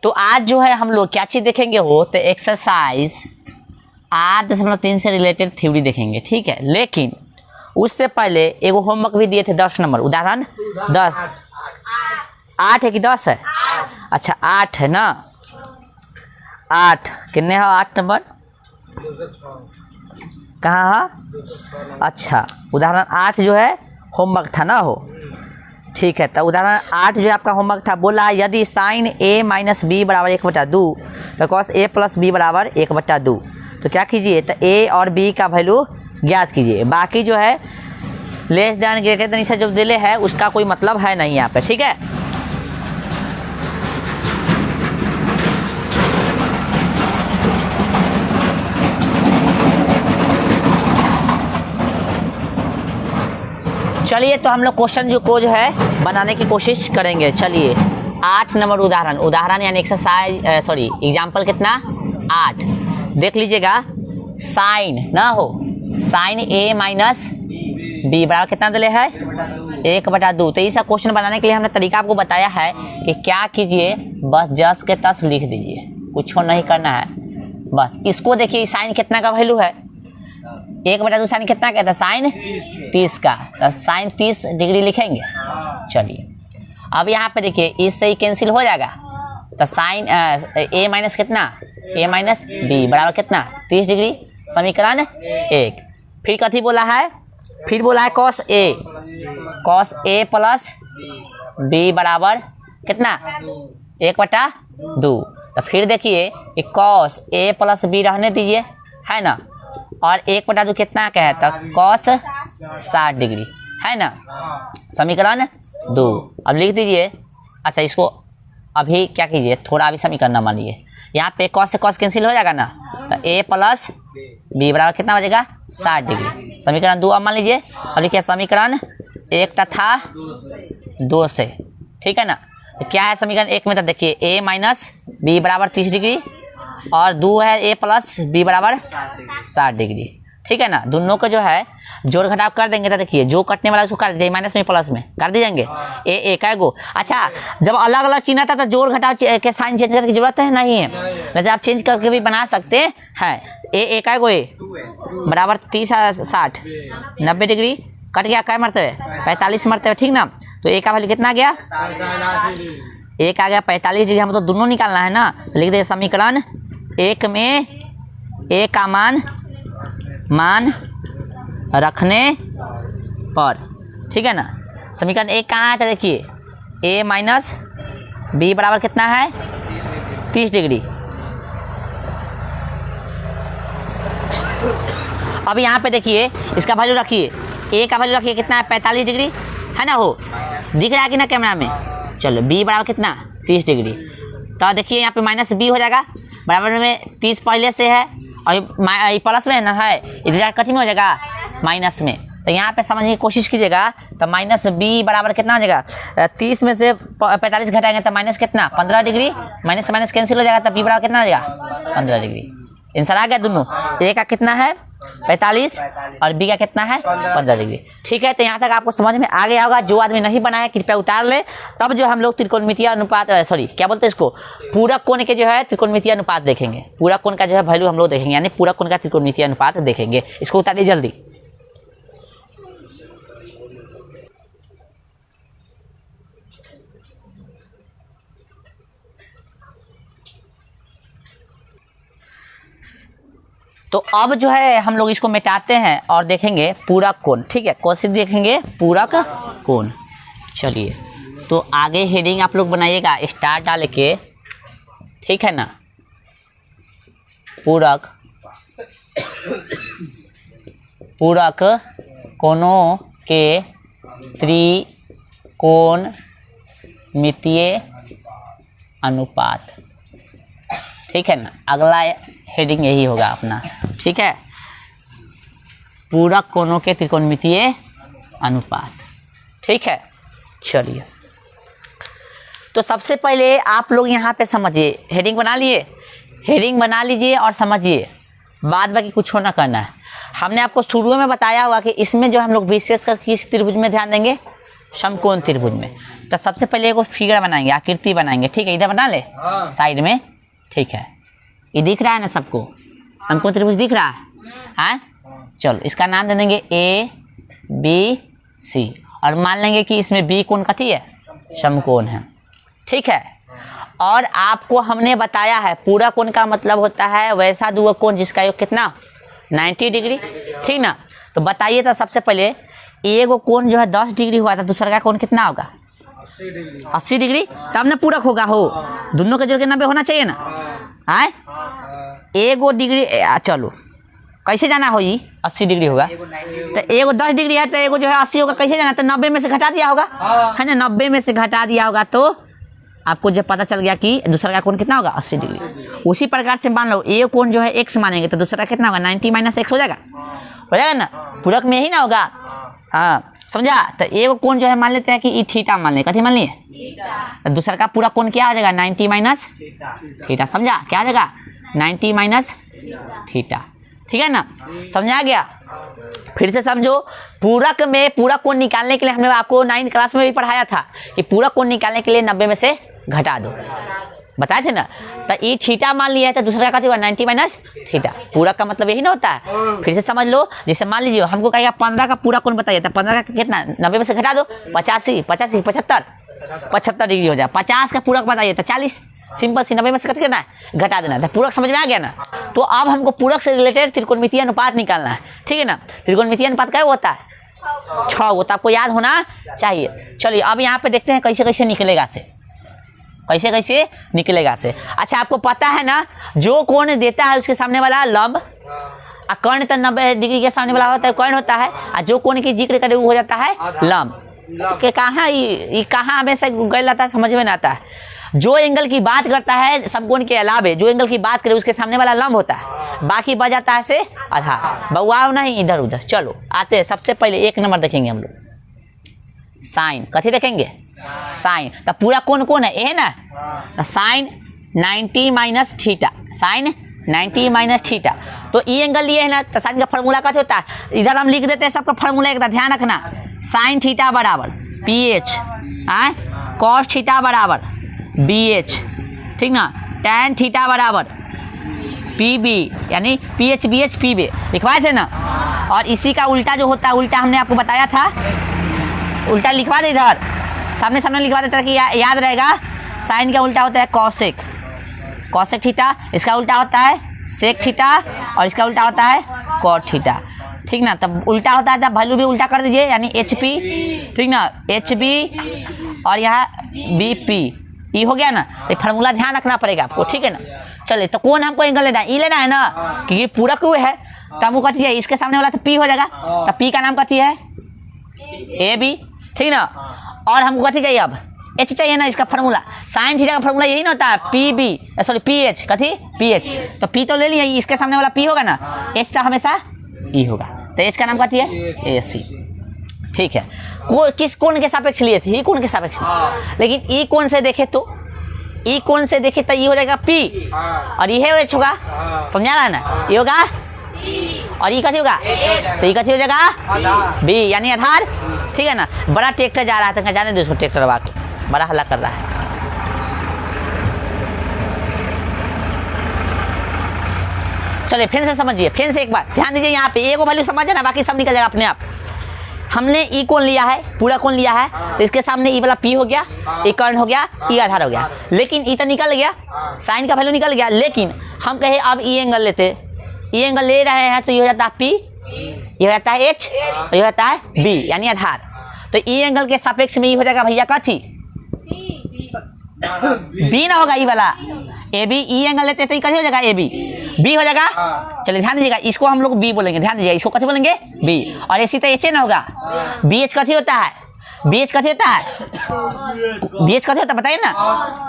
तो आज जो है हम लोग क्या चीज़ देखेंगे हो, तो एक्सरसाइज 8.3 से रिलेटेड थ्योरी देखेंगे, ठीक है। लेकिन उससे पहले एगो होमवर्क भी दिए थे 10 नंबर, उदाहरण 10, 8 है कि 10 है? अच्छा 8 है ना, 8 कितने है 8 नंबर कहाँ है? अच्छा उदाहरण 8 जो है होमवर्क था ना हो, ठीक है। तो उदाहरण 8 जो है आपका होमवर्क था, बोला यदि साइन a माइनस बी बराबर 1/2 तो कॉस a प्लस बी बराबर 1/2। तो क्या कीजिए, तो a और b का वैल्यू ज्ञात कीजिए। बाकी जो है लेस दैन ग्रेटर दैन इसे जो दिले है उसका कोई मतलब है नहीं यहाँ पे, ठीक है। चलिए तो हम लोग क्वेश्चन जो है बनाने की कोशिश करेंगे। चलिए 8 नंबर उदाहरण यानी एक्सरसाइज सॉरी एग्जाम्पल कितना 8 देख लीजिएगा। साइन ना हो, साइन a माइनस बी बराबर कितना दिले है 1/2। तो इस क्वेश्चन बनाने के लिए हमने तरीका आपको बताया है कि क्या कीजिए, बस जस के तस लिख दीजिए, कुछ नहीं करना है। बस इसको देखिए साइन कितना का वैल्यू है 1/2, साइन कितना कहता है साइन 30 का, तो साइन 30 डिग्री लिखेंगे। चलिए अब यहाँ पे देखिए इससे ही कैंसिल हो जाएगा, तो साइन a माइनस कितना a माइनस बी बराबर कितना 30 डिग्री, समीकरण 1। फिर कथी बोला है, फिर बोला है कॉस a प्लस बी बराबर कितना 1/2। तो फिर देखिए कॉस a प्लस बी रहने दीजिए, है ना, और 1/2 कितना का है, तो कॉस 60 डिग्री, है ना, समीकरण 2। अब लिख दीजिए। अच्छा इसको अभी क्या कीजिए, थोड़ा अभी समीकरण मान लीजिए, यहाँ पे कॉस से कॉस कैंसिल हो जाएगा ना, तो a प्लस बी बराबर कितना बचेगा 60 डिग्री, समीकरण 2। अब मान लीजिए, अब लिखिए समीकरण 1 तथा 2 से, ठीक है ना। तो क्या है समीकरण 1 में, तो देखिए a माइनस बी बराबर 30 डिग्री और 2 है a प्लस बी बराबर 60 डिग्री, ठीक है ना। दोनों को जो है जोड़ घटाव कर देंगे, तो देखिए जो कटने वाला उसको कर दीजिए, माइनस में प्लस में कर दीजिए a का गो। अच्छा जब अलग अलग चिन्ह था तो जोड़ घटाव के साइन चेंज करने की जरूरत है नहीं है, वैसे आप चेंज करके भी बना सकते हैं। a का गो a बराबर 30 60 90 डिग्री कट गया, क्या मरतबे 45 मरतबे, ठीक ना। तो a का वैल्यू कितना आ गया, एक आ गया 45 डिग्री। हम तो दोनों निकालना है ना, तो लिख दे समीकरण 1 में a का मान रखने पर, ठीक है ना। समीकरण 1 कहाँ है, तो देखिए a माइनस बी बराबर कितना है 30 डिग्री। अब यहाँ पे देखिए इसका वैल्यू रखिए, a का वैल्यू रखिए कितना है 45 डिग्री, है ना, हो दिख रहा है कि ना कैमरा में। चलो b बराबर कितना 30 डिग्री, तो देखिए यहाँ पे माइनस b हो जाएगा, बराबर में 30 पहले से है और प्लस में ना है, इधर कथी में हो जाएगा माइनस में। तो यहाँ पे समझने की कोशिश कीजिएगा, तो माइनस b बराबर कितना हो जाएगा 30 में से 45 घटाएंगे तो माइनस कितना 15 डिग्री, माइनस से माइनस कैंसिल हो जाएगा, तो b बराबर कितना हो जाएगा 15 डिग्री। आंसर आ गया दोनों, a का कितना है 45 और b का कितना है 15 डिग्री, ठीक है। तो यहाँ तक आपको समझ में आ गया होगा। जो आदमी नहीं बनाया कृपया उतार ले। तब जो हम लोग त्रिकोणमितीय अनुपात सॉरी क्या बोलते हैं इसको, पूरक कोण के जो है त्रिकोणमितीय अनुपात देखेंगे, पूरक कोण का जो है वैल्यू हम लोग देखेंगे, यानी पूरक कोण का त्रिकोणमितीय अनुपात देखेंगे। इसको उतारिए जल्दी। तो अब जो है हम लोग इसको मिटाते हैं और देखेंगे पूरक कोण, ठीक है, कौन से देखेंगे पूरक कोण। चलिए तो आगे हेडिंग आप लोग बनाइएगा स्टार डाल के, ठीक है ना, पूरक कोणों के त्रिकोणमितीय अनुपात, ठीक है ना। अगला हेडिंग यही होगा अपना, ठीक है, पूरक कोणों के त्रिकोणमितीय अनुपात, ठीक है। चलिए तो सबसे पहले आप लोग यहाँ पे समझिए, हेडिंग बना लिए, हेडिंग बना लीजिए और समझिए, बाद बाकी कुछ होना करना है। हमने आपको शुरू में बताया हुआ कि इसमें जो हम लोग विशेषकर किस त्रिभुज में ध्यान देंगे, समकोण त्रिभुज में। तो सबसे पहले एक फिगर बनाएंगे, आकृति बनाएंगे, ठीक है। इधर बना ले साइड में, ठीक है। ये दिख रहा है ना सबको, समकोण त्रिभुज दिख रहा है, हाँ। चलो इसका नाम दे देंगे ए बी सी, और मान लेंगे कि इसमें बी कोण कथी है, समकोण है, ठीक है। और आपको हमने बताया है पूरा कोण का मतलब होता है वैसा दुगो कोण जिसका योग कितना 90 डिग्री, ठीक ना। तो बताइए तो सबसे पहले एगो कोण जो है 10 डिग्री हुआ था, दूसरा का कोण कितना होगा 80 डिग्री, तब ना पूरक होगा हो, दोनों के जोड़ के 90 होना चाहिए ना, आए। एगो डिग्री चलो कैसे जाना हो जी 80 डिग्री होगा, तो एगो 10 डिग्री है तो एगो जो है 80 होगा, कैसे जाना, तो 90 में से घटा दिया होगा, है ना। 90 में से घटा दिया होगा तो आपको जब पता चल गया कि दूसरा का कोण कितना होगा 80 डिग्री। उसी प्रकार से मान लो ये कोण जो है x मानेंगे तो दूसरा कितना होगा 90 - x हो जाएगा ना, पूरक में ही ना होगा, हाँ समझा। तो एक कोण जो है मान लेते हैं कि ई थीटा मान ले, कथी मान लिए, तो दूसरा का पूरा कोण क्या आ जाएगा 90 - थीटा, समझा, क्या आ जाएगा 90 - थीटा, ठीक है ना, समझा गया। फिर से समझो, पूरक में पूरा कोण निकालने के लिए हमने आपको 9th क्लास में भी पढ़ाया था कि पूरा कोण निकालने के लिए 90 में से घटा दो, बताए थे ना। तो ई थीटा मान लिया है तो दूसरा का होगा 90 - थीटा, पूरक का मतलब यही ना होता है। फिर से समझ लो, जैसे मान लीजिए हमको कहेगा 15 का पूरा कोण बताइए, तो 15 का कितना 90 में से घटा दो 85 85 75 डिग्री हो जाए। 50 का पूरक बताइए तो 40, सिंपल सी 90 में से कितना करना है घटा देना है, पूरक समझ में आ गया ना। तो अब हमको पूरक से रिलेटेड त्रिकोणमितीय अनुपात निकालना है, ठीक है ना। त्रिकोणमितीय अनुपात क्या होता है 6 वो, तो आपको याद होना चाहिए। चलिए अब यहाँ पे देखते हैं कैसे कैसे निकलेगा से, कैसे कैसे निकलेगा से। अच्छा आपको पता है ना जो कोण देता है उसके सामने वाला लंब, कर्ण तो 90 डिग्री के सामने वाला होता है कर्ण होता है, और जो कोण की जिक्र करे वो हो जाता है लंब। के कहाँ ये कहाँ हमेशा गल आता है, समझ में नहीं आता है। जो एंगल की बात करता है सब कोण के अलावे, जो एंगल की बात करे उसके सामने वाला लंब होता है, बाकी बच जाता है से आधार, बउआओ नहीं इधर उधर। चलो आते हैं, सबसे पहले 1 नंबर देखेंगे हम लोग, साइन, कथी देखेंगे साइन। तो पूरा कोण कौन है ए ना, तो साइन 90 - थीटा, साइन 90 - थीटा। तो ये एंगल लिए है ना, तो साइन का फार्मूला क्या होता है, इधर हम लिख देते हैं सबका फार्मूला, एक ध्यान रखना, साइन थीटा बराबर PH, कॉस थीटा बराबर BH, ठीक ना, टैन थीटा बराबर PB, यानी PH BH PB लिखवाए थे ना। और इसी का उल्टा जो होता है, उल्टा हमने आपको बताया था, उल्टा लिखवा दे इधर सामने सामने लिखवा देता है कि याद रहेगा। साइन का उल्टा होता है कॉसेक, कॉसेक थीटा, इसका उल्टा होता है सेक थीटा, और इसका उल्टा होता है कॉट थीटा, ठीक ना। तब उल्टा होता है तब वैल्यू भी उल्टा कर दीजिए, यानी HP, ठीक ना, HB और यहाँ BP, ये हो गया ना। तो फार्मूला ध्यान रखना पड़ेगा आपको, ठीक है ना। चलिए तो कौन हमको एंगल लेना है, ई लेना है ना, क्योंकि पूरा क्यों है, तो हमको कथी है, इसके सामने वाला तो P हो जाएगा, तो P का नाम कथी है AB, ठीक ना। और हमको कथी चाहिए अब H चाहिए ना, इसका फार्मूला साइन थीटा का फार्मूला यही ना होता है PH, कथी PH, तो P तो ले लिया, इसके सामने वाला P होगा ना, H तो हमेशा E होगा, तो H का नाम कथी है AC, ठीक है। किस कोण के सापेक्ष लिए थे, ई कोण के सापेक्ष, लेकिन ई कोण से देखे तो ई कोण से देखे तो ये हो जाएगा P, और ये H होगा, समझा रहा है ना, ये होगा और ये कथी होगा, तो ये कथी हो जाएगा B, यानी आधार, ठीक है ना। बड़ा ट्रैक्टर जा रहा है, तो जाने दो उसको, ट्रैक्टर वाक बड़ा हल्ला कर रहा है। चलिए फिर से समझिए, फिर से एक बार ध्यान दीजिए, यहाँ पे एगो वैल्यू समझ ना, बाकी सब निकल जाएगा अपने आप। हमने ई कोण लिया है, पूरा कोण लिया है, तो इसके सामने ई वाला P हो गया, ई कर्ण हो गया, ई आधार हो गया, लेकिन ई तो निकल गया, साइन का वैल्यू निकल गया, लेकिन हम कहे अब ई एंगल लेते, ई एंगल ले रहे हैं तो ये हो जाता है P, ये हो जाता है H, और ये हो जाता है B, यानी आधार। तो ई एंगल के सापेक्ष में ई हो जाएगा भैया कथी B ना होगा, ई वाला AB, ई एंगल लेते तो कथी हो जाएगा AB, B हो जाएगा। चलिए ध्यान दीजिएगा, इसको हम लोग B बोलेंगे, ध्यान दीजिएगा, इसको कथी बोलेंगे B, और ऐसी तो H ना होगा, BH कथी होता है, BH कथी होता है, BH कथी होता है बताइए ना,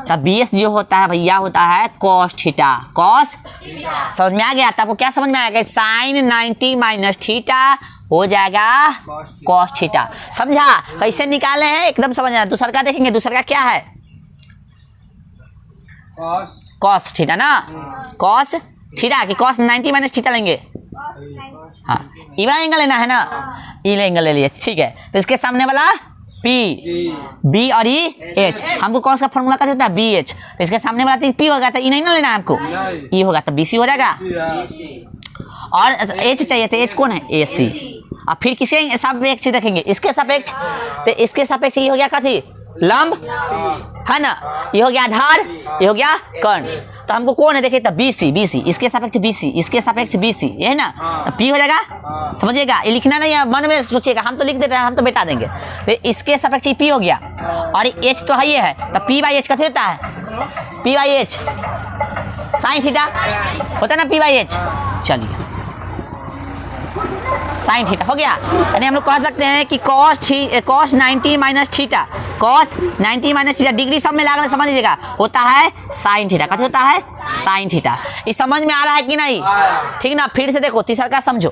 तो BH जो होता है भैया होता है कॉस थीटा, कॉस, समझ में आ गया। तो आपको क्या समझ में आएगा, साइन 90 - थीटा हो जाएगा कॉस थीटा, समझा कैसे निकाले हैं, एकदम समझना। दूसरा का देखेंगे, दूसरा का क्या है कॉस थीटा ना, कॉस थीटा की कॉस 90 - थीटा लेंगे, हाँ ई वाला एंगल लेना है ना, ई एंगल ले लिए, ठीक है। तो इसके सामने वाला पी, बी और ई एच। हमको कौन सा फॉर्मूला का होता है बी एच, तो इसके सामने वाला पी होगा तो ई नहीं ना लेना है हमको, ई होगा तो बी सी हो जाएगा। और एच चाहिए तो एच कौन है ए सी। अब फिर किसी सापेक्ष देखेंगे, इसके सापेक्ष, तो इसके सापेक्ष ये हो गया कथी लंब है ना, ये हो गया आधार, ये हो गया कर्ण। तो हमको कौन है देखिए तो बी सी, बी सी इसके सापेक्ष बी सी, इसके सापेक्ष बी सी, ये है ना, तो पी हो जाएगा। समझिएगा, ये लिखना नहीं है, मन में सोचिएगा, हम तो लिख देते हैं, हम तो बेटा देंगे। तो इसके सापेक्ष पी हो गया और एच तो है ये है, तो पी बाई एच कथी होता है, P by h sine theta होता है ना, पी बाई एच। चलिए साइन थीटा हो गया, यानी हम लोग कह सकते हैं कि cos 90 minus theta, cos 90 minus theta degree सब में लागल समझ लीजिएगा होता है साइन थीटा। कैसे होता है साइन थीटा। इस समझ में आ रहा है कि नहीं, ठीक ना। फिर से देखो तीसरा का समझो,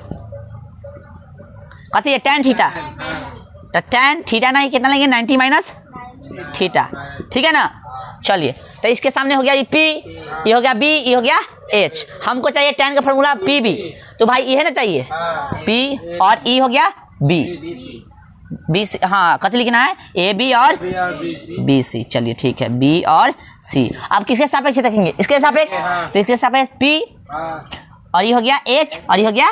कहती है टेन थीटा, तो टेन थीटा नहीं कितना लेंगे 90 माइनस थीटा, ठीक है ना। चलिए तो इसके सामने हो गया ये पी, ये हो गया बी, ये हो गया एच। हमको चाहिए टेन का फॉर्मूला पी बी, तो भाई ये है ना चाहिए पी और ई हो गया बी, बी सी, हाँ कत लिखना है ए बी और बी सी। चलिए ठीक है बी और सी। अब किसके सापेक्ष देखेंगे, इसके सापेक्ष, तो इसके सापेक्ष पी और ये हो गया एच और ये हो गया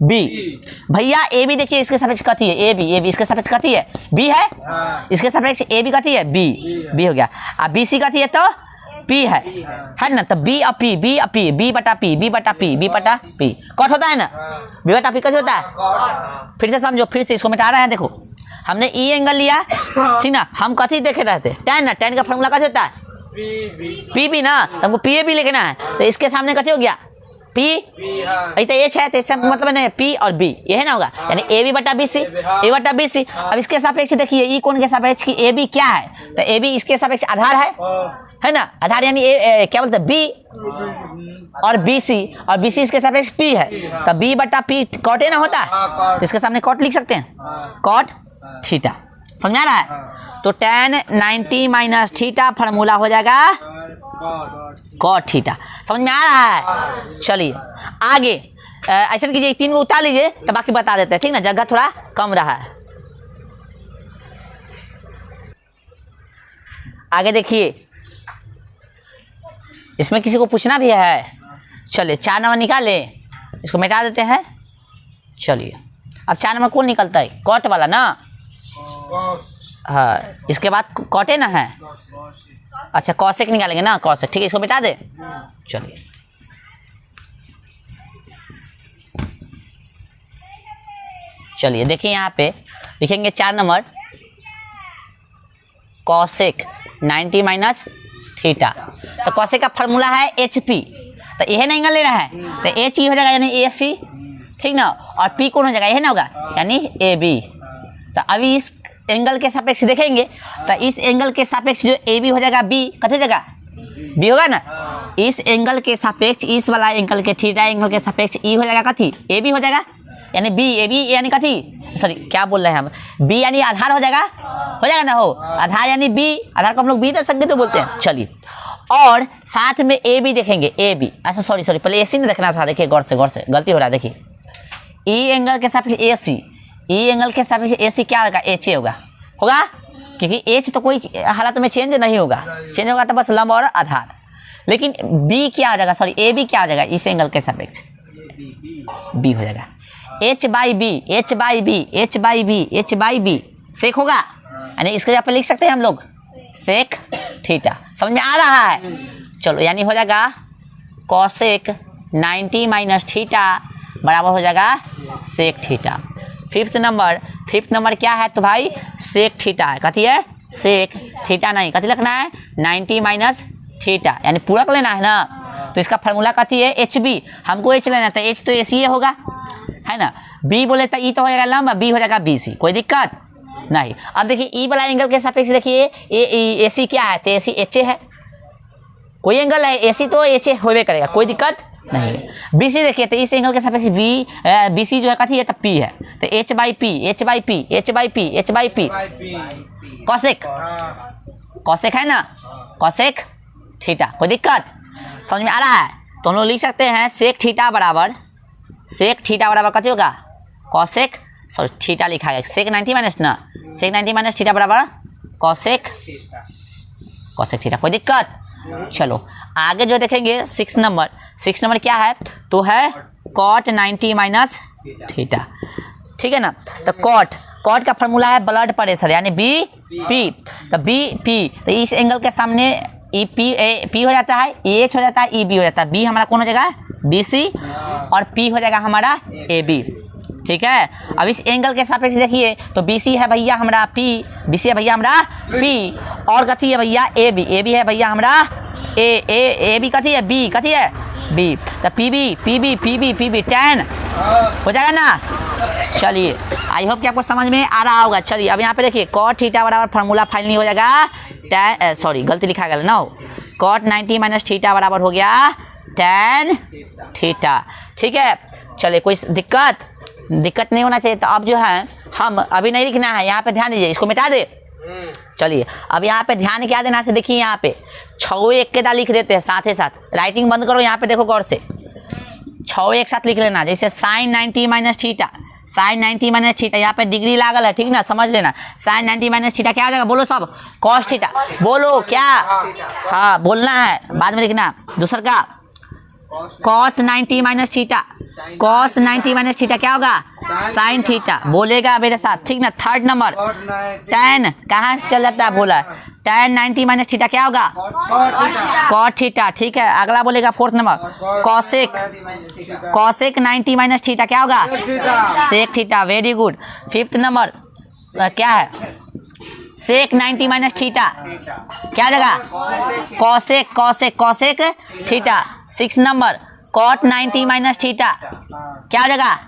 बी। भैया ए बी देखिए इसके सापेक्ष कथी है, ए बी इसके सापेक्ष कथी है बी है, इसके सापेक्ष ए बी कथी है बी, बी हो गया। अब बी सी कथी है तो पी है ना, तो बी और पी, बी और पी, बी बटा पी, बी बटा पी, बी बटा पी कट होता है ना, बी बटा पी कैसे होता है। फिर से समझो, फिर से इसको मिटा रहे हैं। देखो हमने ई एंगल लिया, ठीक ना, हम कथी देखे रहे थे टेन ना, टेन का फॉर्मूला कैसे होता है पी बी ना, तो हमको पी ए बी लिखना है। तो इसके सामने कथी हो गया पी, तो एच है, तो इसका मतलब नहीं पी और बी, ये है ना होगा, यानी ए बी बटा बी सी, ए बटा बी सी। अब इसके सापेक्ष देखिए ई कौन के सापेक्ष की ए बी क्या है, तो ए बी इसके सापेक्ष आधार है ना, आधार यानी क्या बोलते हैं बी और बी सी, और बी सी इसके सापेक्ष पी है, तो बी बटा पी कॉट ना होता है, तो इसके सामने कॉट लिख सकते हैं, कॉट थीटा। समझ आ रहा है। तो टेन 90 माइनस थीटा फॉर्मूला हो जाएगा कॉट थीटा। समझ में आ रहा है। चलिए आगे ऐसा कीजिए, तीन को उतार लीजिए तो बाकी बता देते हैं, ठीक ना, जगह थोड़ा कम रहा है। आगे देखिए, इसमें किसी को पूछना भी है। चलिए 4 नंबर निकाले, इसको मिटा देते हैं। चलिए अब 4 नंबर कौन निकलता है, कॉट वाला ना, हाँ इसके बाद कॉटे ना है, अच्छा कॉसेक निकालेंगे ना, कॉसेक, ठीक है इसको मिटा दे। चलिए चलिए देखिए यहाँ पे लिखेंगे 4 नंबर कॉसेक 90 माइनस थीटा, तो कॉसेक का फॉर्मूला है एच पी, तो यह ना एंगल लेना है, तो एच ई हो जाएगा यानी ए सी, ठीक ना, और पी कौन हो जाएगा यह ना होगा यानी ए बी। तो अभी इस एंगल के सापेक्ष देखेंगे, तो इस एंगल के सापेक्ष जो ए बी हो जाएगा बी, कथी जगह बी होगा ना, इस एंगल के सापेक्ष, इस वाला एंगल के थीटा एंगल के सापेक्ष ई हो जाएगा कथी ए बी हो जाएगा, यानी बी ए बी यानी कथी, सॉरी क्या बोल रहे हैं हम, बी यानी आधार हो जाएगा ना, हो आधार यानी बी, आधार को हम लोग बी दे सकते तो बोलते हैं। चलिए और साथ में ए बी देखेंगे, ए बी, अच्छा सॉरी पहले ए सी नहीं देखना था, देखिए गौर से गलती हो रहा है। देखिए ई एंगल के सापेक्ष ए सी, ई एंगल के सापेक्ष ए सी क्या होगा एच ए होगा, क्योंकि एच तो कोई हालत में चेंज नहीं होगा, चेंज होगा तो बस लंब और आधार। लेकिन बी क्या हो जाएगा, सॉरी ए बी क्या हो जाएगा इस एंगल के सापेक्ष बी हो जाएगा, H by B, H by B, H by B, H by B sec होगा, यानी इसके जगह पे लिख सकते हैं हम लोग सेक थीटा। समझ में आ रहा है। चलो यानी हो जाएगा कॉसेक 90 माइनस थीटा बराबर हो जाएगा सेक थीटा। फिफ्थ नंबर क्या है तो भाई सेक थीटा है, कथी है सेक थीटा नहीं, कथी लिखना है 90 माइनस थीटा, यानी पूरक लेना है ना, तो इसका फार्मूला कथी है एच बी, हमको एच लेना है तो एच तो ए सी होगा है ना, बी बोले तो ई तो हो जाएगा लंब, बी हो जाएगा बी सी, कोई दिक्कत नहीं। अब देखिए ई वाला एंगल के सापेक्ष देखिए ए सी क्या है, तो ए सी एच ए है, कोई एंगल है ए सी तो एच ए होबे करेगा, कोई दिक्कत नहीं। बी सी देखिए तो इस एंगल के सापेक्ष बी सी जो है कथी है तो पी है, तो H by P, H by P, H by P, H by P cosec है ना, कॉसेक थीटा, कोई दिक्कत समझ में आ रहा है। तो हम लोग लिख सकते हैं सेक थीटा बराबर कथी होगा कॉसेक सॉरी थीटा लिखा गया, सेक 90 माइनस ना, सेक 90 माइनस थीटा बराबर कॉसेक थीटा। कोई दिक्कत? चलो आगे जो देखेंगे 6 नंबर क्या है, तो है कॉट 90 माइनस थीटा, ठीक है ना। तो कॉट का फॉर्मूला है ब्लड प्रेशर यानी बी पी, तो बी पी, तो इस एंगल के सामने ई पी हो जाता है, ई एच हो जाता है, ई बी हो जाता है, बी हमारा कौन हो जाएगा बी सी और पी हो जाएगा हमारा ए बी, ठीक है। अब इस एंगल के सापेक्ष देखिए तो बी सी है भैया हमारा पी, बी सी है भैया हमारा पी, और कथी है भैया ए बी है भैया हमारा ए बी कथी है बी, कथी है बी, तो पी बी 10 हो जाएगा ना। चलिए आई होप कि आपको समझ में आ रहा होगा। चलिए अब यहाँ पे देखिए कॉट थीटा बराबर फार्मूला फाइनली हो जाएगा सॉरी गलती लिखा गया ना, कॉट 90 माइनस थीटा बराबर हो गया tan थीटा, ठीक है। चलिए कोई दिक्कत नहीं होना चाहिए। तो अब जो है हम अभी नहीं लिखना है, यहाँ पे ध्यान दीजिए, इसको मिटा दे। चलिए अब यहाँ पे ध्यान क्या देना से देखिए, यहाँ पे 6 एक के लिख देते हैं साथ ही साथ, राइटिंग बंद करो, यहाँ पे देखो गौर से 6 एक साथ लिख लेना। जैसे sine 90 minus theta, sine 90 minus theta, यहाँ पे डिग्री लागल है, ठीक ना, समझ लेना। साइन 90 माइनस थीटा क्या हो जाएगा, बोलो सब, कॉस थीटा, बोलो क्या, हाँ बोलना है, बाद में लिखना। दूसरा का cos 90 minus theta, cos 90 minus theta क्या होगा साइन थीटा, बोलेगा मेरे साथ, ठीक ना। थर्ड नंबर tan कहाँ से चल जाता है, बोला tan 90 माइनस थीटा क्या होगा कॉट थीटा, ठीक है। अगला बोलेगा fourth number cosec 90 minus theta क्या होगा sec theta, very good. Fifth number क्या है सेक 90 माइनस थीटा क्या जगह cosec theta. 6 number cot 90 minus theta क्या जगह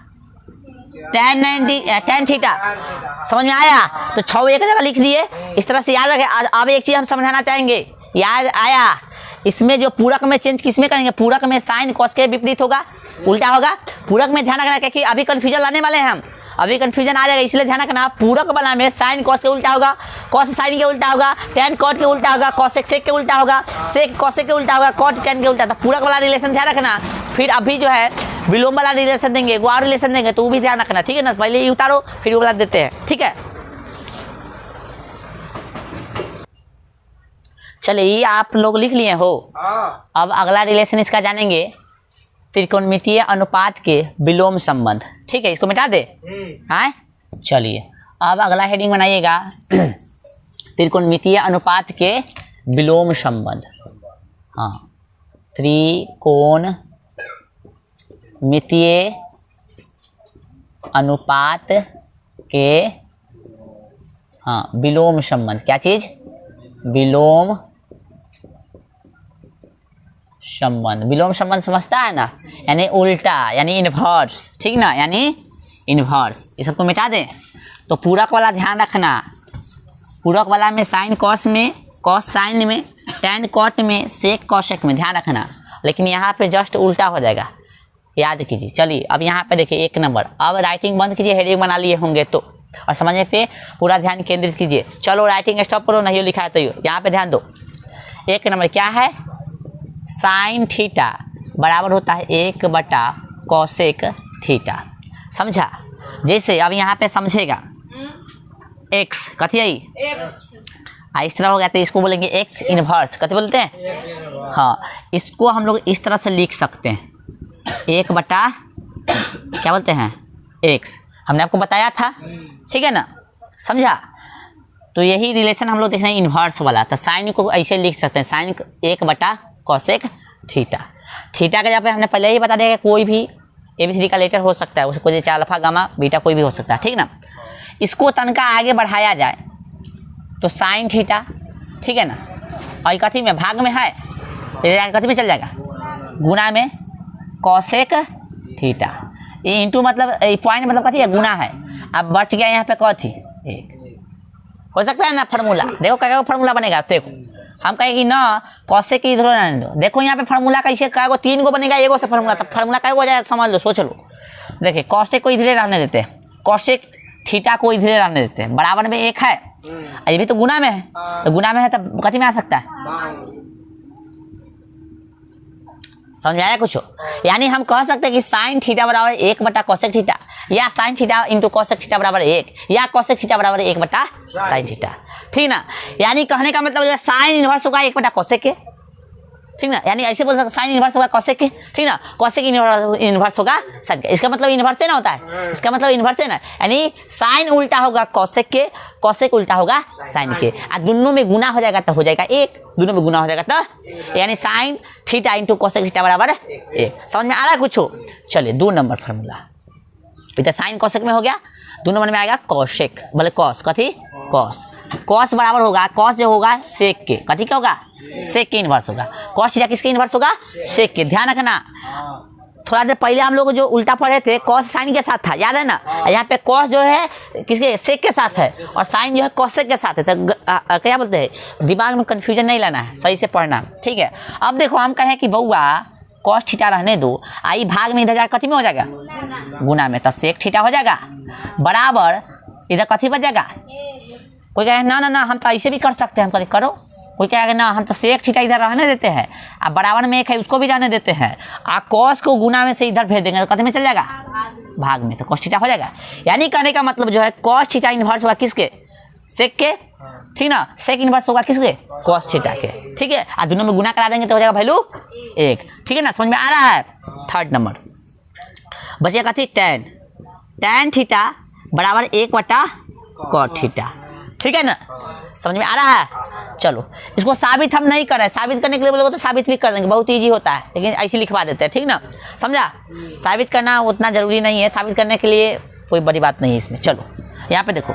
tan थीटा, समझ में आया। तो 6 एक जगह लिख दिए, इस तरह से याद रखें। अब एक चीज हम समझाना चाहेंगे, याद आया, इसमें जो पूरक में चेंज किसमें करेंगे, पूरक में साइन कॉस के विपरीत होगा, उल्टा होगा। पूरक में ध्यान रखना क्योंकि अभी कंफ्यूजन लाने वाले हैं हम, अभी कंफ्यूजन आ जाएगा, इसलिए ध्यान रखना। पूरक वाला में साइन कॉस के उल्टा होगा, कॉस साइन के उल्टा होगा, tan कॉट के उल्टा होगा, कॉसेक सेक के उल्टा होगा, सेक कॉसेक के उल्टा होगा, कॉट tan के उल्टा। तो पूरक वाला रिलेशन ध्यान रखना। फिर अभी जो है विलोम वाला रिलेशन देंगे, वो रिलेशन देंगे, तो वो भी ध्यान रखना, ठीक है ना। पहले ये उतारो फिर वो वाला देते हैं, ठीक है। चलिए ये आप लोग लिख लिए हो। अब अगला रिलेशन इसका जानेंगे, त्रिकोणमितीय अनुपात के विलोम संबंध, ठीक है। इसको मिटा दे, हाँ चलिए अब अगला हेडिंग बनाइएगा त्रिकोणमितीय अनुपात के विलोम संबंध। हाँ त्रिकोणमितीय अनुपात के हाँ विलोम संबंध, क्या चीज विलोम संबंध, विलोम संबंध समझता है ना, यानी उल्टा यानी इनवर्स, ठीक ना, यानी इनवर्स। ये सबको मिटा दें। तो पूरक वाला ध्यान रखना, पूरक वाला में साइन कॉस में, कॉस साइन में, tan कॉट में, सेक कॉसेक में, ध्यान रखना। लेकिन यहाँ पे जस्ट उल्टा हो जाएगा, याद कीजिए। चलिए अब यहाँ पे देखिए 1 नंबर, अब राइटिंग बंद कीजिए, हेडिंग बना लिए होंगे तो, और समझने पे पूरा ध्यान केंद्रित कीजिए। चलो राइटिंग स्टॉप करो, नहीं लिखा है तो यहाँ पे ध्यान दो। 1 नंबर क्या है, साइन थीटा बराबर होता है 1 कॉसेक थीटा, समझा। जैसे अब यहाँ पे समझेगा x कथी आई इस तरह हो गया, तो इसको बोलेंगे x इनवर्स, कथी बोलते हैं, हाँ इसको हम लोग इस तरह से लिख सकते हैं 1 क्या बोलते हैं x, हमने आपको बताया था, ठीक है ना, समझा। तो यही रिलेशन हम लोग देख रहे हैं इन्वर्स वाला। तो साइन को ऐसे लिख सकते हैं, साइन 1 कॉसेक थीटा। थीटा का जहाँ पे हमने पहले ही बता दिया कि कोई भी ABCD का लेटर हो सकता है, उसको जैसे अल्फा गामा बीटा कोई भी हो सकता है, ठीक ना। इसको तनका आगे बढ़ाया जाए तो साइन थीटा, ठीक है ना, और कथी में भाग में है तो कथी में चल जाएगा गुना में कॉसेक थीटा। ये इंटू मतलब पॉइंट मतलब कथी है गुना है। अब बच गया यहाँ पे कथी 1, हो सकता है ना फार्मूला, देखो क्या फार्मूला बनेगा। देखो हम कहेंगे ना कॉसेक की इधर रहने दो, देखो यहाँ पे फार्मूला कैसे क्या 3 गो बनेगा, एगो से फार्मूला, तब फार्मूला क्या हो जाएगा समझ लो, सोच लो। देखिए कॉसेक को इधर रहने देते हैं, कॉसेक थीटा को इधर रहने देते हैं, बराबर में 1 है, ये भी तो गुना में है, तो गुना में है तब कथी में आ सकता है समझ में आया कुछ? यानी हम कह सकते हैं कि साइन थीटा बराबर 1 बटा कोसेक थीटा, या sine theta into cosec theta बराबर 1, या कोसेक थीटा बराबर 1 बटा साइन थीटा, ठीक ना। यानी कहने का मतलब जो साइन इनवर्स होगा 1 बटा कोसेक के, ठीक ना। यानी ऐसे बोल सकते साइन इनवर्स होगा कोसेक के, ठीक ना। कोसेक इनवर्स होगा साइन के, इसका मतलब इनवर्स है ना होता है, इसका मतलब इनवर्स है ना। यानी साइन उल्टा होगा कोसेक के, कोसेक उल्टा होगा साइन के, और दोनों में गुना हो जाएगा तो हो जाएगा 1, दोनों में गुना हो जाएगा तो, यानी sine theta into cosec theta बराबर 1। समझ में आ रहा है कुछ? चलिए 2 नंबर फार्मूला, इधर साइन कोसेक में हो गया, 2 नंबर में आएगा कोसेक, बोले कॉस, कथी कॉस, कॉस बराबर होगा, कॉस जो होगा सेक के, कथी क्या होगा, सेक के इनवर्स होगा। कॉस थीटा किसके इनवर्स होगा, सेक के। ध्यान रखना, थोड़ा देर पहले हम लोग जो उल्टा पढ़े थे कॉस साइन के साथ था, याद है ना। यहाँ पे कॉस जो है किसके, सेक के साथ है, और साइन जो है कोसेक के साथ है। तो क्या बोलते हैं, दिमाग में कंफ्यूजन नहीं लाना है, सही से पढ़ना, ठीक है। अब देखो हम कहें कि बउआ कॉस थीटा रहने दो, आई भाग में इधर जाकर कथी में हो जाएगा, गुना में, तो सेक थीटा हो जाएगा बराबर इधर कथी बच जाएगा। कोई कहे ना ना ना हम तो ऐसे भी कर सकते हैं, हम कहें करो। कोई कहेगा ना हम तो सेक थीटा इधर रहने देते हैं, अब बराबर में 1 है उसको भी रहने देते हैं, आ कॉस को गुना में से इधर भेज देंगे तो कथी में चल जाएगा, भाग में, तो कॉस थीटा हो जाएगा। यानी कहने का मतलब जो है कॉस थीटा इनवर्स होगा किसके, सेक के, ठीक ना। सेक इनवर्स होगा किसके, कॉस थीटा के, ठीक है। और दोनों में गुना करा देंगे तो हो जाएगा वैल्यू 1, ठीक है ना। समझ में आ रहा है? 3rd नंबर बचेगा कथी, टैन, टैन थीटा बराबर 1 बटा कॉट थीटा, ठीक है ना। समझ में आ रहा है? चलो इसको साबित हम नहीं कर रहे हैं, साबित करने के लिए बोलोगे तो साबित भी कर देंगे, बहुत इजी होता है, लेकिन ऐसे लिखवा देते हैं, ठीक ना। समझा? साबित करना उतना जरूरी नहीं है, साबित करने के लिए कोई बड़ी बात नहीं है इसमें। चलो यहाँ पे देखो,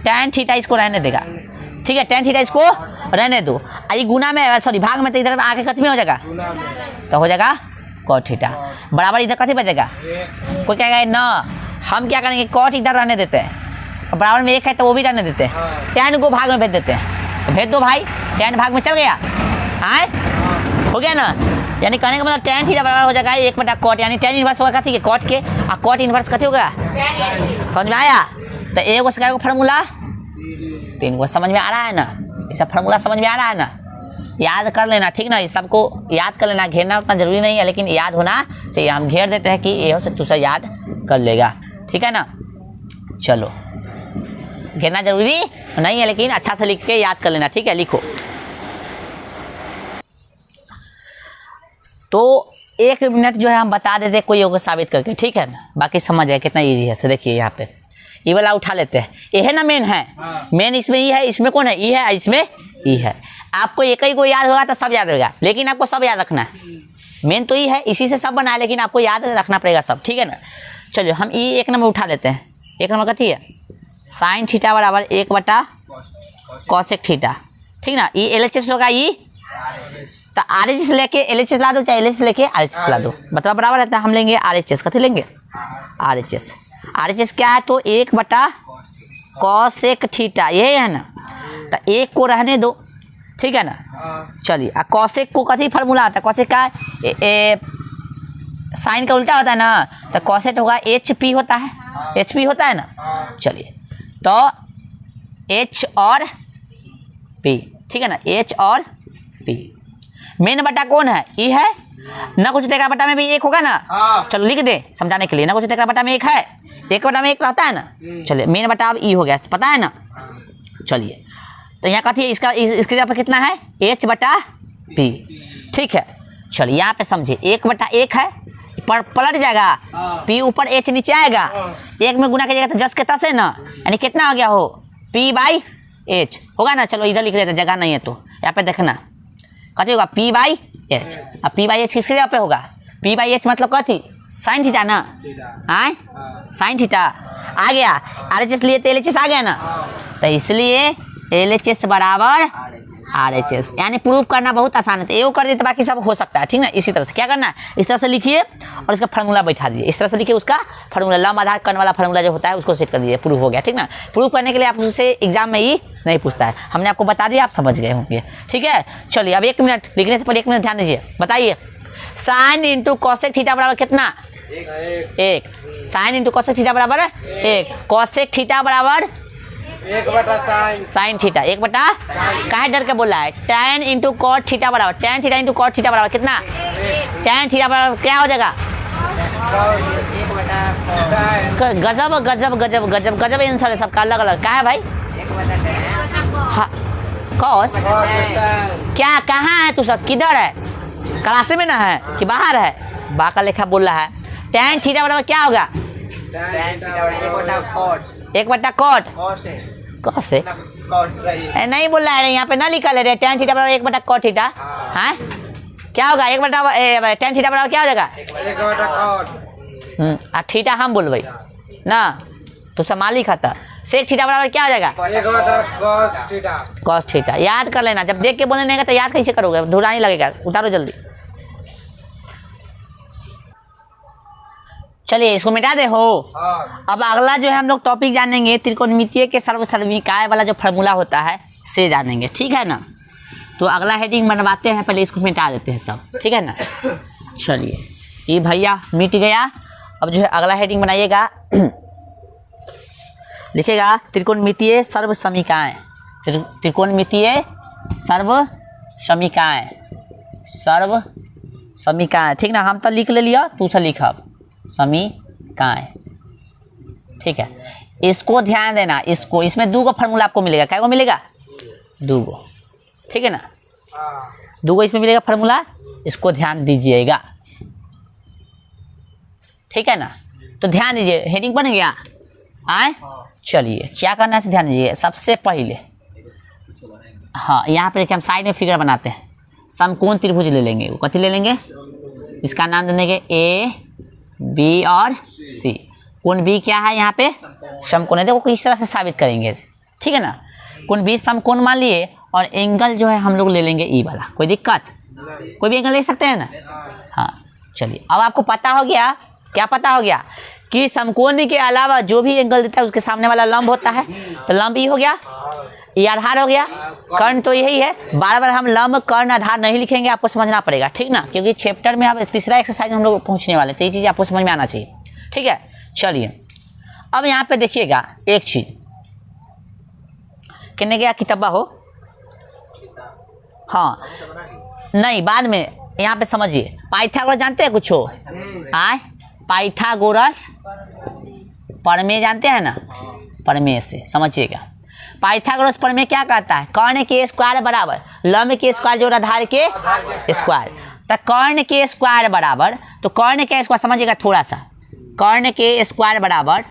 टैन थीटा इसको रहने देगा, ठीक है, टैन थीटा इसको रहने दो, आई गुना में, सॉरी भाग में, तो इधर आके कथी में हो जाएगा, तो हो जाएगा कॉट थीटा बराबर इधर कथी बचेगा। कोई कहेगा ना हम क्या करेंगे, कॉट इधर रहने देते हैं, बराबर में 1 है तो वो भी रहने देते हैं, टैन को भाग में भेज देते हैं, तो भेज दो भाई, टैन भाग में चल गया, आए हो गया ना। यानी कहने का मतलब टैन थीटा बराबर हो जाएगा 1 बटा कॉट, यानी टैन इनवर्स होगा कथी के, कॉट के, और कॉट इनवर्स कथी होगा, समझ में आया। तो 1 से फार्मूला 3 को समझ में आ रहा है ना, ये सब फार्मूला समझ में आ रहा है ना, याद कर लेना, ठीक ना। इस सबको याद कर लेना, घेरना उतना जरूरी नहीं है, लेकिन याद होना चाहिए। हम घेर देते हैं कि ये से तुझे याद कर लेगा, ठीक है ना। चलो घेरना जरूरी नहीं है, लेकिन अच्छा से लिख के याद कर लेना, ठीक है। लिखो तो 1 मिनट जो है हम बता देते कोई योग साबित करके, ठीक है ना। बाकी समझ जाए कितना इजी है। देखिए यहाँ पे ये वाला उठा लेते हैं, ये है ना मेन है, मेन इसमें ई है, इसमें कौन है, ई है, इसमें ई है। आपको एक ही को याद होगा तो सब याद होगा, लेकिन आपको सब याद रखना है। मेन तो ई है, इसी से सब बना है, लेकिन आपको याद रखना पड़ेगा सब, ठीक है ना। चलिए हम ई 1 नंबर उठा लेते हैं। 1 नंबर कथी है, साइन थीटा बराबर 1 बटा कॉसेक थीटा, ठीक ना। ई LHS होगा, ई तो RHS लेके LHS ला दो, चाहे LHS लेके RHS ला दो, मतलब बराबर रहता है। हम लेंगे RHS, कथी लेंगे, RHS। RHS क्या है, तो 1 बटा कॉसेक थीटा, ये है ना, तो 1 को रहने दो, ठीक है ना। चलिए कॉसेक को कथी फार्मूला आता है, कॉसेक का साइन का उल्टा होता है ना, तो कॉसेक होगा HP होता है, HP होता है ना। चलिए तो H और P, ठीक है ना, H और P। मेन बटा कौन है, E है ना, कुछ तेरा बटा में भी 1 होगा ना। चलो लिख दे समझाने के लिए, ना कुछ तेरा बटा में 1 है, 1 बटा में 1 रहता है ना। चलिए मेन बटा अब E हो गया, पता है ना। चलिए तो यहाँ कथी है, इसके जगह पर कितना है, H बटा P, ठीक है। चलिए यहाँ पे समझिए 1 बटा 1 है, पर पलट जाएगा, P ऊपर H नीचे आएगा, 1 में गुना कीजिएगा तो 10 के 10 है ना, यानी कितना हो गया हो, P बाई H होगा ना। चलो इधर लिख देते, जगह नहीं है तो यहाँ पे देखना कथी होगा, P बाई H। अब P बाई H किसके जगह पे होगा, P बाई H मतलब कथी, साइन थीटा ना, आए साइन थीटा आ गया, RHS लिए तो LHS आ गया ना, तो इसलिए LHS बराबर RHS। यानी प्रूफ करना बहुत आसान है, तो ये कर दिए तो बाकी सब हो सकता है, ठीक ना। इसी तरह से क्या करना है, इस तरह से लिखिए और इसका फार्मूला बैठा दीजिए, इस तरह से लिखिए उसका फार्मूला, लम आधार कण वाला फार्मूला जो होता है उसको सेट कर दीजिए, प्रूफ हो गया, ठीक ना। प्रूफ करने के लिए आप उससे एग्जाम में ही नहीं पूछता है, हमने आपको बता दिया, आप समझ गए होंगे, ठीक है। चलिए अब 1 मिनट लिखने से पहले 1 मिनट ध्यान दीजिए, बताइए साइन इंटू कॉसेक थीटा बराबर कितना, 1। साइन इंटू कॉसेक थीटा बराबर 1, कॉसेक थीटा बराबर साइन थीटा 1/, काहे डर के बोला है, tan इंटू कॉट थीटा बराबर, tan theta into cot theta बराबर कितना, tan थीटा बराबर क्या हो जाएगा, गजब गजब गजब गजब गजब आंसर है सबका अलग अलग। क्या है भाई, हाँ कॉस, क्या कहाँ है तू सब, किधर है, क्लास में ना है कि बाहर है, बाका लेखा बोल रहा है। tan थीटा बराबर क्या होगा, 1/, कॉट, कॉस है नहीं बोल रहा है, यहाँ पे ना लिखा ले रहे, tan थीटा बराबर 1/, कॉट थीटा, हाँ क्या होगा 1/, tan थीटा बराबर क्या हो जाएगा, 1/, थीटा हम बोल भाई ना, तो संभाली खाता, सेक थीटा बराबर क्या हो जाएगा, 1/cos कॉस थीटा। याद कर लेना, जब देख के बोलने नहीं तो याद कैसे करोगे, धुरा नहीं लगेगा, उतारो जल्दी। चलिए इसको मिटा दे हो। अब अगला जो है हम लोग टॉपिक जानेंगे त्रिकोणमितीय के सर्वसर्विकाय वाला जो फार्मूला होता है से जानेंगे, ठीक है ना। तो अगला हेडिंग बनवाते हैं, पहले इसको मिटा देते हैं तब, ठीक है ना। चलिए ये भैया मिट गया। अब जो है अगला हेडिंग बनाइएगा, लिखेगा त्रिकोणमितीय सर्वसमीकाएं, त्रिकोणमितीय सर्वसमीकाएं, सर्वसमीकाएं, ठीक ना। हम तो लिख ले लिया, तू से लिखब समीकाएं, ठीक है। इसको ध्यान देना, इसको, इसमें 2 गो फार्मूला आपको मिलेगा, क्या को मिलेगा, 2 गो, ठीक है ना, 2 गो इसमें मिलेगा फार्मूला, इसको ध्यान दीजिएगा, ठीक है ना। तो ध्यान दीजिए, हेडिंग बन गया आए। चलिए क्या करना है, ध्यान दीजिए। सबसे पहले हाँ यहाँ पे देखिए हम साइड में फिगर बनाते हैं, समकोण त्रिभुज ले लेंगे, वो कथी ले लेंगे, इसका नाम दे देंगे ए बी और सी। कोण बी क्या है यहाँ पे, समकोण है, देखो किस तरह से साबित करेंगे, ठीक है ना। कोण बी समकोण मान लिए, और एंगल जो है हम लोग ले लेंगे ई वाला, कोई दिक्कत, कोई भी एंगल ले सकते हैं ना। हाँ चलिए अब आपको पता हो गया, क्या पता हो गया कि समकोण के अलावा जो भी एंगल देता है उसके सामने वाला लंब होता है, तो लंब ई हो गया, ये आधार हो गया, कर्ण तो यही है। बार बार हम लंब कर्ण आधार नहीं लिखेंगे, आपको समझना पड़ेगा, ठीक ना, क्योंकि चैप्टर में अब तीसरा एक्सरसाइज में हम लोग पहुंचने वाले, तो ये चीज़ आपको समझ में आना चाहिए, ठीक है। चलिए अब यहाँ पे देखिएगा एक चीज़, कहने गया किताबा हो, हाँ नहीं बाद में, यहाँ पे समझिए, पाइथागोरस जानते हैं कुछ हो, आए पाइथागोरस प्रमेय जानते हैं ना, प्रमेय से समझिएगा। पाइथागोरस प्रमेय क्या कहता है, कर्ण के स्क्वायर बराबर लंब के स्क्वायर जोड़ आधार के स्क्वायर, तो कर्ण के स्क्वायर बराबर, तो कर्ण के स्क्वायर समझिएगा थोड़ा सा, कर्ण के स्क्वायर बराबर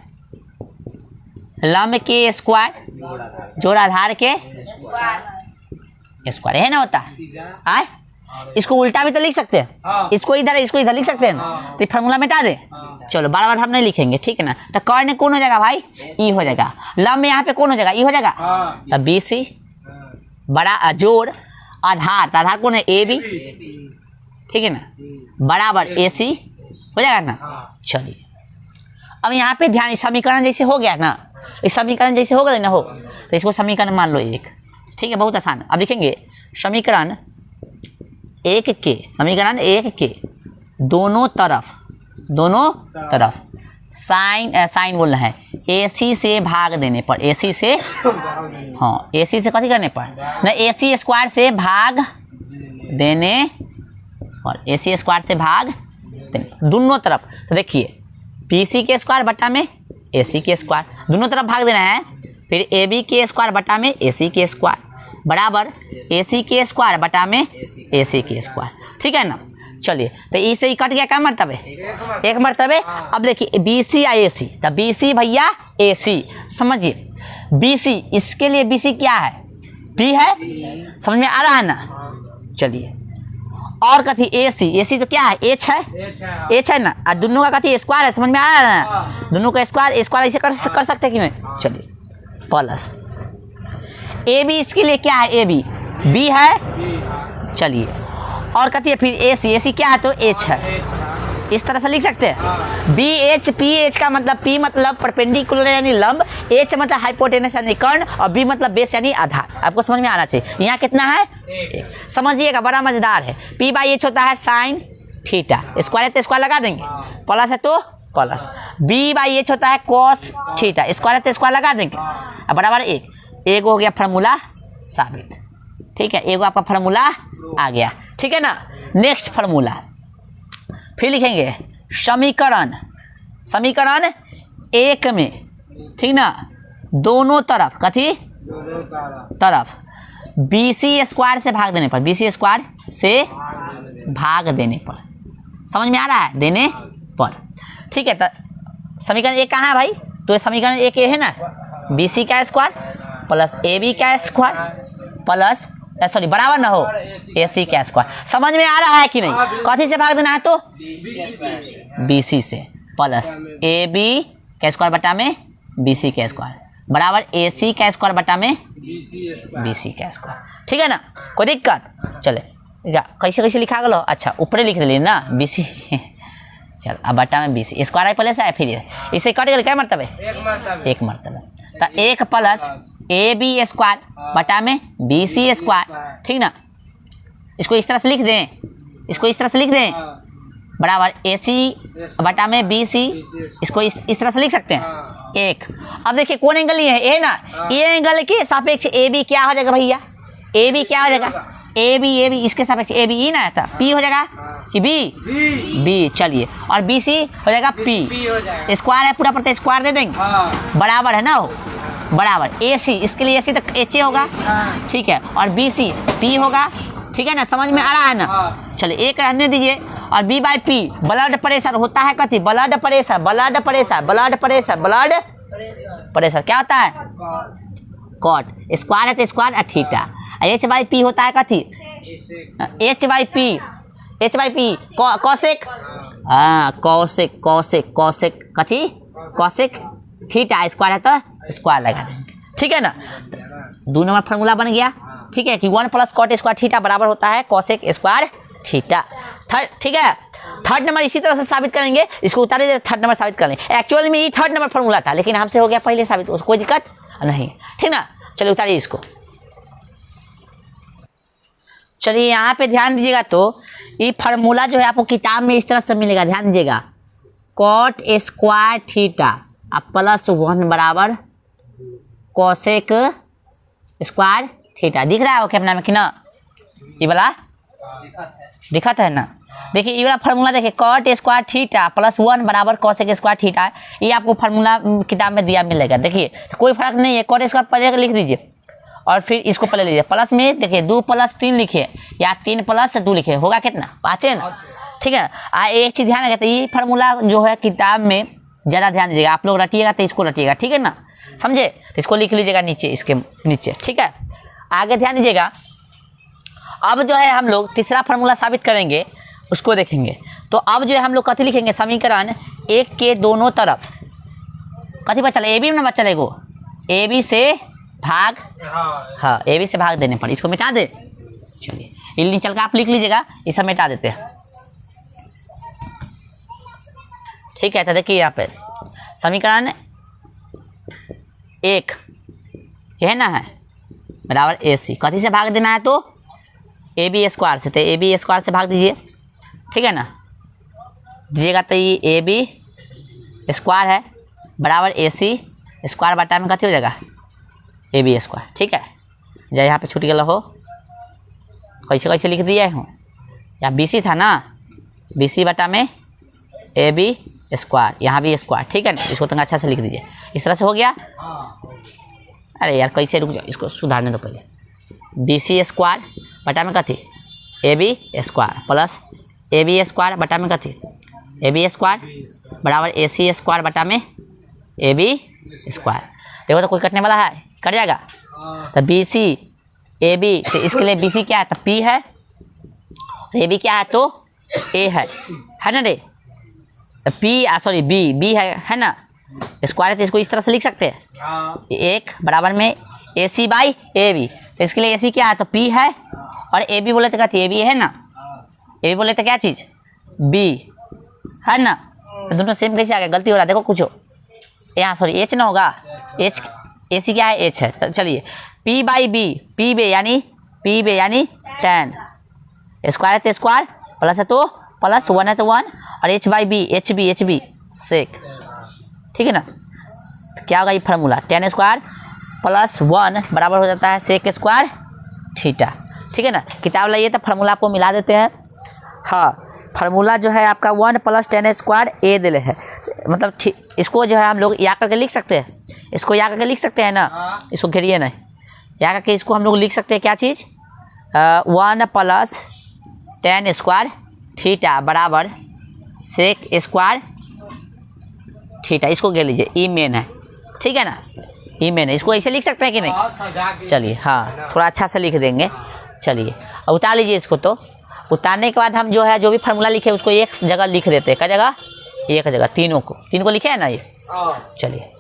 लंब के स्क्वायर जोड़ आधार के स्क्वायर, है ना होता है। इसको उल्टा भी तो लिख सकते हैं, इसको इधर लिख सकते हैं ना, तो फार्मूला मिटा दे। चलो बार बार हम नहीं लिखेंगे, ठीक है ना। तो कर्ण कौन हो जाएगा भाई, ई हो जाएगा, लंब यहाँ पे कौन हो जाएगा, ई हो जाएगा, तो बी सी बड़ा जोड़ आधार, तो आधार कौन है, ए बी, ठीक है ना, बराबर ए सी हो जाएगा ना। चलिए अब यहाँ पे ध्यान, समीकरण जैसे हो गया ना, इस समीकरण जैसे हो गया ना हो, तो इसको समीकरण मान लो एक, ठीक है, बहुत आसान। अब लिखेंगे समीकरण एक के दोनों तरफ साइन बोलना है, AC से भाग देने पर, AC से हाँ AC से कथी करने पर ना, AC स्क्वायर से भाग देने और AC स्क्वायर से भाग देने दोनों तरफ। तो देखिए BC के स्क्वायर बटा में AC के स्क्वायर, दोनों तरफ भाग देना है, फिर AB के स्क्वायर बटा में AC के स्क्वायर बराबर AC के स्क्वायर बटा में AC के स्क्वायर, ठीक है ना। चलिए तो ई से कट गया, क्या मरतबे, एक मरतबे। अब देखिए BC या AC, तो BC भैया AC, समझिए BC, इसके लिए BC क्या है, B है, समझ में आ रहा है ना। चलिए और कथी AC तो क्या है, H है ना, और दोनों का कथी स्क्वायर है, समझ में आ रहा है ना, दोनों का स्क्वायर ऐसे कर सकते हैं कि नहीं। चलिए प्लस AB, इसके लिए क्या है, AB B है, चलिए और कहती है फिर AC क्या है, तो H है, इस तरह से लिख सकते हैं। BH PH का मतलब, P मतलब परपेंडिकुलर यानी लंब, H मतलब हाइपोटेनस यानी कर्ण, और B मतलब बेस यानी आधार। आपको समझ में आना चाहिए। यहाँ कितना है, समझिएगा, बड़ा मजेदार है। P/H होता है साइन थीटा, स्क्वायर है तो स्क्वायर लगा देंगे, प्लस है तो प्लस बी बाई एच होता है कॉस थीटा, स्क्वायर है तो स्क्वायर लगा देंगे, अब बराबर एक हो गया फार्मूला साबित। ठीक है, एक आपका फार्मूला आ गया। ठीक है ना, नेक्स्ट फार्मूला फिर लिखेंगे समीकरण एक में, ठीक ना, दोनों तरफ कथी तरफ BC स्क्वायर से भाग देने पर, BC स्क्वायर से भाग देने पर, समझ में आ रहा है, देने पर। ठीक है, तो समीकरण एक कहाँ है भाई, तो समीकरण एक ये है ना, BC का स्क्वायर प्लस AB का स्क्वायर प्लस सॉरी बराबर ना हो AC का स्क्वायर। समझ में आ रहा है कि नहीं, कथी से भाग देना है तो BC से प्लस AB का स्क्वायर बटा में BC का स्क्वायर बराबर AC का स्क्वायर बटा में BC का स्क्वायर। ठीक है ना, कोई दिक्कत, चले कैसे कैसे लिखा गलो, अच्छा ऊपर लिख दिली ना BC चल अब बटा में BC स्क्वायर है पहले से है, फिर इसे कट गए क्या मरतबे एक मरतबे, तो एक प्लस AB स्क्वायर बटा में BC स्क्वायर। ठीक ना, इसको इस तरह से लिख दें, इसको इस तरह से लिख दें बराबर AC बटा में BC, इसको इस तरह से लिख सकते हैं एक। अब देखिए कौन एंगल ये है, ए ना, ये एंगल के सापेक्ष AB क्या हो जाएगा भैया, AB क्या हो जाएगा, AB इसके सापेक्ष AB ई ना था, P हो जाएगा कि B, चलिए, और BC हो जाएगा P स्क्वायर है पूरा पड़ता स्क्वायर दे देंगे बराबर है ना, हो बराबर AC, इसके लिए AC तक HA होगा। ठीक है, और BC P होगा। ठीक है ना, समझ में आ रहा है ना, चलिए एक रहने दीजिए, और B by P blood pressure होता है कथी, ब्लड प्रेशर क्या होता है, कॉट, स्क्वायर है तो स्क्वायर और थीटा, H बाई P होता है कथी, H बाई P कॉसेक, हाँ कॉसेक कथी कॉसेक थीटा, स्क्वायर है तो स्क्वायर लगा देंगे। ठीक है ना, 2 नंबर फार्मूला बन गया। ठीक है कि 1 प्लस कॉट स्क्वायर थीटा बराबर होता है कॉसेक स्क्वायर थीटा। ठीक है, थर्ड नंबर इसी तरह से साबित करेंगे, इसको उतारे थर्ड नंबर साबित कर लेंगे। एक्चुअली में ये थर्ड नंबर फार्मूला था, लेकिन हमसे हो गया पहले साबित, उसको कोई दिक्कत नहीं। ठीक ना, चलिए उतारिए इसको। चलिए यहाँ पे ध्यान दीजिएगा, तो ये फार्मूला जो है आपको किताब में इस तरह से मिलेगा, ध्यान दीजिएगा, कॉट स्क्वायर थीटा अब प्लस 1 बराबर कॉसेक स्क्वायर थीटा। दिख रहा है ओके अपना में कि ना, ये वाला दिखा है ना, देखिए ये वाला फार्मूला देखिए, कॉट स्क्वायर थीटा प्लस 1 बराबर कॉसेक स्क्वायर थीटा, ये आपको फार्मूला किताब में दिया मिलेगा। देखिए तो कोई फर्क नहीं है, कॉट स्क्वायर पहले लिख दीजिए और फिर इसको पहले लीजिए, प्लस में देखिए 2 प्लस 3 लिखिए या 3 प्लस 2 लिखिए, होगा कितना 5 है ना। ठीक है, एक चीज़ ध्यान रखिए, ये फार्मूला जो है किताब में ज़्यादा ध्यान दीजिएगा, आप लोग रटिएगा तो इसको रटिएगा। ठीक है ना, समझे, तो इसको लिख लीजिएगा नीचे, इसके नीचे। ठीक है, आगे ध्यान दीजिएगा। अब जो है हम लोग तीसरा फार्मूला साबित करेंगे, उसको देखेंगे। तो अब जो है हम लोग कथी लिखेंगे, समीकरण एक के दोनों तरफ कथी बचा, ए बी ना बचा लेगो, ए बी से भाग, हाँ ए बी से भाग देने पर इसको मिटा दे। चलिए इल चल का आप लिख लीजिएगा, ये सब मिटा देते हैं। ठीक है, तो देखिए यहाँ पे समीकरण एक ये है ना है बराबर ए सी, कथी से भाग देना है तो ए बी स्क्वायर से, तो ए बी स्क्वायर से भाग दीजिए। ठीक है ना, दीजिएगा तो ये ए बी स्क्वायर है बराबर ए सी स्क्वायर बटा में कथी हो जाएगा ए बी स्क्वायर। ठीक है, जब यहाँ पे छूट गया हो, कैसे कैसे लिख दिया हूँ, यहाँ बी सी था ना, बी सी बटा में ए बी स्क्वायर, यहाँ भी स्क्वायर। ठीक है ना, इसको तो अच्छा से लिख दीजिए, इस तरह से हो गया। अरे यार कैसे, रुक जाओ, इसको सुधारने दो पहले। बी सी स्क्वायर बटा में कथी A B square plus A B square बटा में कथी ए बी स्क्वायर बराबर ए सी स्क्वायर बटा में ए बी स्क्वायर। देखो तो कोई कटने वाला है, कट जाएगा। तो बी सी ए बी, तो इसके लिए बी सी क्या है तो पी है, ए बी क्या है तो ए है ना रे, पी सॉरी बी बी है ना, स्क्वायर है तो इसको इस तरह से लिख सकते हैं, एक बराबर में ए सी बाई ए बी, तो इसके लिए ए सी क्या है तो पी है, और ए बी बोले तो क्या थी ए बी है ना, ए बी बोले तो क्या चीज़ बी है ना, तो दोनों सेम कैसे आ गया, गलती हो रहा है देखो कुछ, यहाँ सॉरी एच ना होगा, एच ए सी क्या है एच है। तो चलिए पी बाई बी, पी बे यानी 10, स्क्वायर है तो स्क्वायर, प्लस है तो प्लस, 1 है तो 1, और H by B H B sec, ठीक है ना। तो क्या होगा ये फार्मूला, tan स्क्वायर प्लस 1 बराबर हो जाता है सेक स्क्वायर थीटा, ठीक है ना। किताब लाइए तो फार्मूला आपको मिला देते हैं। हाँ, फार्मूला जो है आपका 1 प्लस tan स्क्वायर ए दिले है, मतलब इसको जो है हम लोग या करके लिख सकते हैं, इसको या करके लिख सकते हैं ना, इसको घेरिए ना, या करके इसको हम लोग लिख सकते हैं क्या चीज़, 1 प्लस tan स्क्वायर थीटा बराबर सेक स्क्वायर थीटा, इसको घेर लीजिए, ई मेन है, ठीक है ना, ई मेन है। इसको ऐसे लिख सकते हैं कि नहीं, चलिए हाँ थोड़ा अच्छा से लिख देंगे। चलिए अब उतार लीजिए इसको। तो उतारने के बाद हम जो है जो भी फार्मूला लिखे उसको एक जगह लिख देते हैं, क्या जगह, एक जगह, तीन को लिखे है ना ये। चलिए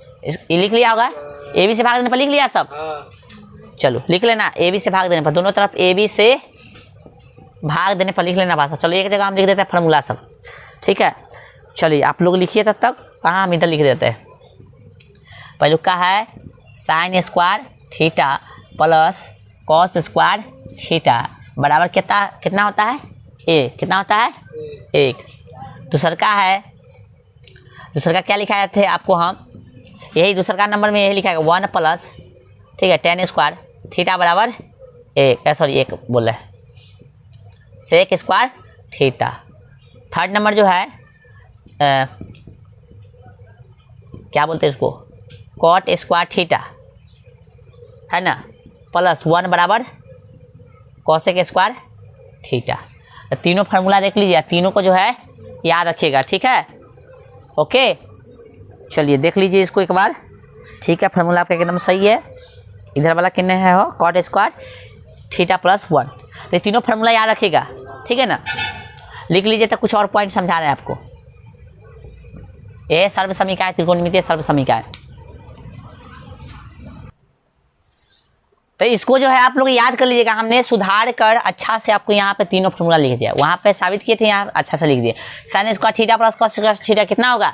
ये लिख लिया होगा, ए बी से भाग देने पर लिख लिया सब, चलो लिख लेना, ए बी से भाग देने पर, दोनों तरफ ए बी से भाग देने पर लिख लेना बात। चलो एक जगह हम लिख देते हैं फार्मूला सब, ठीक है। चलिए आप लोग लिखिए तब तक, कहाँ हम इधर लिख देते हैं। पहले का है sine square theta plus cos square theta बराबर कितना होता है, ए, कितना होता है, 1। दूसर का है, दूसर का क्या लिखाए थे आपको हम, यही दूसर का नंबर में यही लिखा है 1 प्लस, ठीक है, tan स्क्वायर थीटा बराबर 1 बोल रहे sec square theta. Third number जो है क्या बोलते हैं इसको, कॉट स्क्वायर थीटा, है ना, प्लस 1 बराबर कॉसेक स्क्वायर थीटा। तो तीनों फार्मूला देख लीजिए, तीनों को जो है याद रखिएगा, ठीक है, ओके। चलिए देख लीजिए इसको एक बार, ठीक है, फार्मूला आपका एकदम सही है। इधर वाला कितने है हो, कॉट स्क्वायर थीटा प्लस 1, तो तीनों फार्मूला याद रखिएगा, ठीक है ना। लिख लीजिए, तो कुछ और पॉइंट समझा रहे हैं आपको। ये सर्व समीकरण, त्रिकोणमितीय सर्व समीकरण, तो इसको जो है आप लोग याद कर लीजिएगा। हमने सुधार कर अच्छा से आपको यहाँ पे तीनों फार्मूला लिख दिया, वहाँ पे साबित किए थे, यहाँ अच्छा से लिख दिए। Sine square theta plus cos square theta कितना होगा,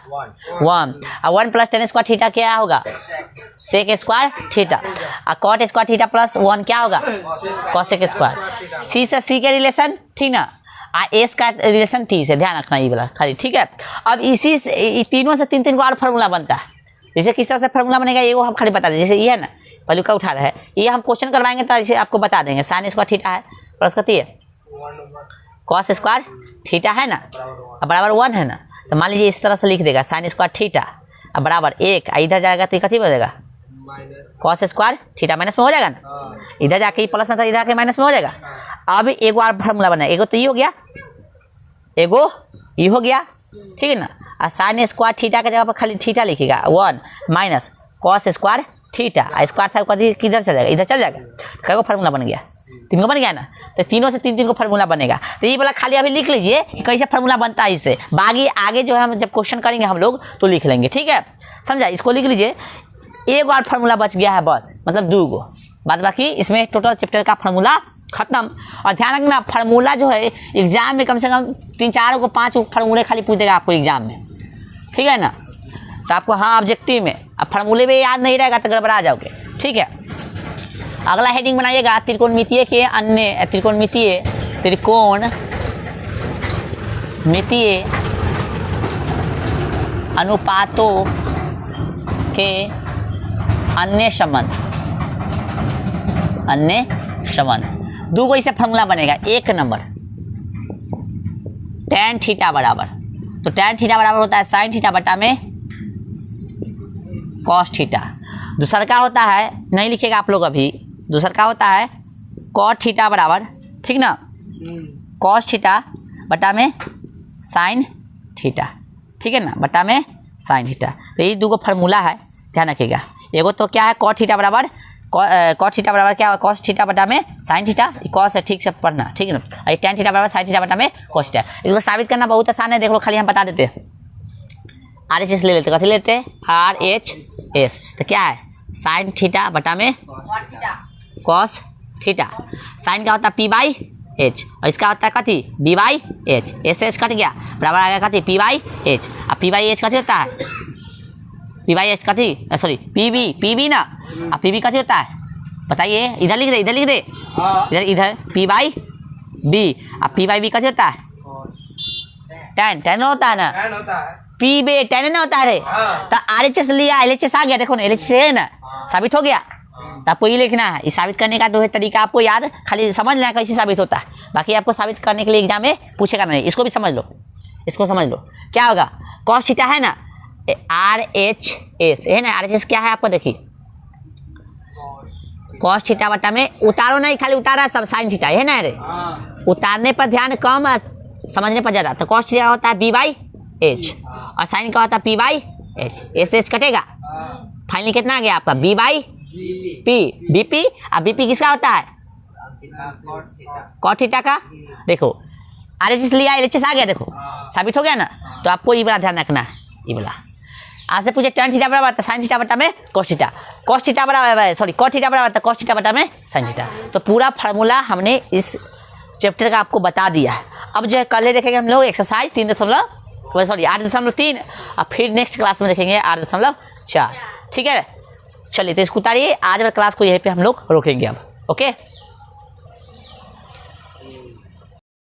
1, और 1 प्लस tan स्क्वायर थीटा क्या होगा, सेक स्क्वायर थीटा, और कॉट स्क्वायर थीटा प्लस 1 क्या होगा, कॉसेक स्क्वायर। सी से सी के रिलेशन, ठीक ना, एस का रिलेशन टी से, ध्यान रखना ये वाला खाली, ठीक है। अब इसी से तीनों से तीन को और फार्मूला बनता है। जैसे किस तरह से फार्मूला बनेगा ये वो हम खाली बता दें। जैसे ये है ना, पहले का उठा रहा है, ये हम क्वेश्चन करवाएंगे तो इसे आपको बता देंगे। साइन स्क्वायर थीटा है प्लस कती है, कॉस स्क्वायर थीटा है ना, बराबर 1 है ना, तो मान लीजिए इस तरह से लिख देगा, साइन स्क्वायर थीटा बराबर 1, इधर जाएगा तो कती बनेगा, कॉस स्क्वायर थीटा माइनस में हो जाएगा ना, इधर जाके प्लस में था, इधर आके माइनस में हो जाएगा। अब एक बार फार्मूला बना, एगो तो ये हो गया, एगो ये हो गया, ठीक है ना। और साइन स्क्वायर थीटा के जगह पर खाली थीटा लिखेगा, 1 minus cos square theta, square था किधर चल जाएगा, इधर चल जाएगा। कई को फार्मूला बन गया, 3 को बन गया ना, तो तीनों से तीन को फार्मूला बनेगा। तो ये वाला खाली अभी लिख लीजिए कि कैसे फार्मूला बनता है इससे, बाकी आगे जो है हम जब क्वेश्चन करेंगे हम लोग तो लिख लेंगे, ठीक है, समझा। इसको लिख लीजिए, एक और फार्मूला बच गया है बस, मतलब 2 गो, बाद बाकी इसमें टोटल चैप्टर का फार्मूला खत्म। और ध्यान रखना, फार्मूला जो है एग्जाम में कम से कम 3-4 को 5 फार्मूले खाली पूछ देगा आपको एग्जाम में, ठीक है ना। तो आपको हाँ ऑब्जेक्टिव में अब फार्मूले में याद नहीं रहेगा तो गड़बड़ा जाओगे, ठीक है। अगला हेडिंग बनाइएगा, त्रिकोणमितीय के अन्य त्रिकोणमितीय अनुपातों के अन्य संबंध। 2 गो इसे फार्मूला बनेगा। 1 नंबर tan थीटा बराबर, तो tan थीटा बराबर होता है साइन थीटा बटा में कॉस थीटा। दूसरा का होता है, नहीं लिखेगा आप लोग अभी, दूसरा का होता है कॉट थीटा बराबर, ठीक ना, कॉस थीटा बटा में साइन थीटा, ठीक है ना, बटा में साइन थीटा। तो ये 2 गो फार्मूला है, ध्यान रखिएगा। एगो तो क्या है, कॉट थीटा बराबर क्या है, कॉस थीटा बटा में साइन थीटा, कॉस है, ठीक से पढ़ना, ठीक है ना। और tan थीटा बराबर साइन थीटा बटा में कॉस थीटा। इसको साबित करना बहुत आसान है, देख लो, खाली हम बता देते हैं। RHS ले लेते, कथी लेते हैं, RHS, तो क्या है, साइन थीटा बटा में कॉस थीटा। साइन का होता है P/H, और इसका होता है कथी, B/H, SS कट गया, बराबर आ गया कथी, P/H। अब P/H कथी होता है, P/H कथी, सॉरी PB ना, अब PB कथी होता है बताइए, इधर लिख दे, इधर P/B, अब P/B कथी होता है, tan होता है ना, पी बे टेन ना होता है रे, तो RHS लिया LHS आ गया, देखो ना LHS है ना, साबित हो गया। तो आपको ये लिखना है, ये साबित करने का 2 तरीका आपको याद, खाली समझ लेना कैसे साबित होता है, बाकी आपको साबित करने के लिए एग्जाम में पूछेगा नहीं। इसको भी समझ लो, इसको समझ लो क्या होगा। cos थीटा है ना RHS है ना, RHS क्या है आपको देखिए, cos थीटा बटा में उतारो नहीं, खाली उतारा सब sin थीटा है ना रे, उतारने पर ध्यान कम समझने पर ज़्यादा। तो cos थीटा होता है B/H और sin का होता है P/H, S कटेगा, फाइनली कितना आ गया आपका B/P, BP। अब BP किसका होता है, cos थीटा का। देखो RHS लिया LHS आ गया, देखो साबित हो गया ना। तो आपको ये वाला ध्यान रखना है, ये वाला आज से पूछे tan थीटा बराबर sin थीटा बटा में cos थीटा, cos थीटा बराबर सॉरी cos थीटा बराबर cos थीटा बटा में sin थीटा। तो पूरा फार्मूला हमने इस चैप्टर का आपको बता दिया है। अब जो है कल देखेंगे हम लोग एक्सरसाइज 8.3 और फिर नेक्स्ट क्लास में देखेंगे 8.4। ठीक है, चलिए तो इसको उतारिए, आज वाला क्लास को यहीं पे हम लोग रोकेंगे अब। ओके।